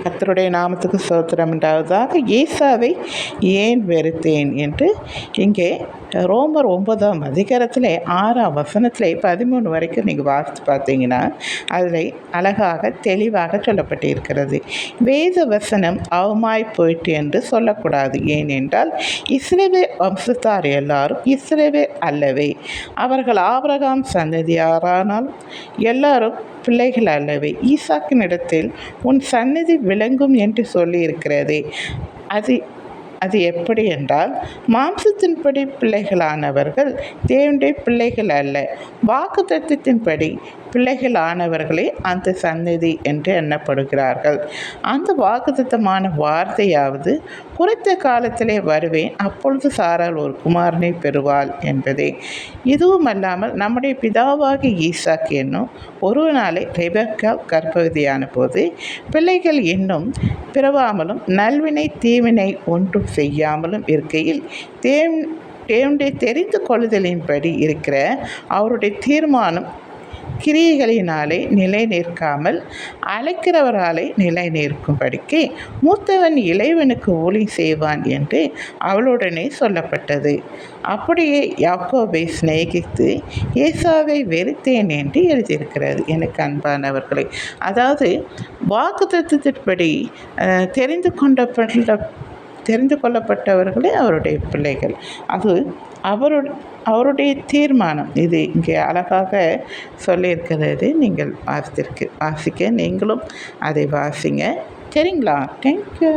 கர்த்தருடைய நாமத்துக்கு ஸ்தோத்திரம் உண்டாவதாக. ஏசாவை ஏன் வெறுத்தேன் என்று இங்கே ரோமர் 9ஆம் அதிகாரத்தில் 6ஆம் வசனத்தில் 13 வரைக்கும் நீங்கள் வாசித்து பார்த்தீங்கன்னா அதில் அழகாக தெளிவாக சொல்லப்பட்டு இருக்கிறது. வேத வசனம் அவமாய் போயிட்டு என்று சொல்லக்கூடாது. ஏனென்றால் இஸ்ரவேல் வம்சத்தார் எல்லாரும் இஸ்ரவேல் அல்லவே, அவர்கள் ஆபிரகாம் சந்ததியாரானால் எல்லாரும் பிள்ளைகள் அல்லவே. ஈசாக்கினிடத்தில் உன் சந்நிதி விளங்கும் என்று சொல்லியிருக்கிறதே, அது எப்படி என்றால், மாம்சத்தின்படி பிள்ளைகளானவர்கள் தேவனுடைய பிள்ளைகள் அல்ல, வாக்குத்தத்தத்தின்படி பிள்ளைகளானவர்களே அந்த சந்நிதி என்று எண்ணப்படுகிறார்கள். அந்த வாக்குத்தத்தமான வார்த்தையாவது, குறித்த காலத்திலே வருவேன், அப்பொழுது சாராள் ஒரு குமாரனை பெறுவாள் என்பதே. இதுவும் அல்லாமல் நம்முடைய பிதாவாகி ஈசாக் என்னும் ஒருவனாலே ரெபெக்கா கர்ப்பவதியான போது பிள்ளைகள் இன்னும் பிறவாமலும் நல்வினை தீவினை ஒன்றும் செய்யாமலும் இருக்கையில் தேவனுடைய தெரிந்து கொள்ளுதலின்படி இருக்கிற அவருடைய தீர்மானம் கிரியைகளினாலே நிலை நிற்காமல் அழைக்கிறவராலே நிலை நிற்கும்படிக்கு மூத்தவன் இளைவனுக்கு ஊழி செய்வான் என்று அவளுடனே சொல்லப்பட்டது. அப்படியே யாக்கோபை சிநேகித்து ஏசாவை வெறுத்தேன் என்று எழுதியிருக்கிறது. எனக்கு அன்பானவர்களே, அதாவது வாக்குத்தத்தத்தின்படி தெரிந்து கொள்ளப்பட்டவர்களே அவருடைய பிள்ளைகள். அது அவருடைய தீர்மானம். இது இங்கே அழகாக சொல்லியிருக்கிறது. நீங்கள் வாசிக்க நீங்களும் அதை வாசிங்க. சரிங்களா? தேங்க்யூ.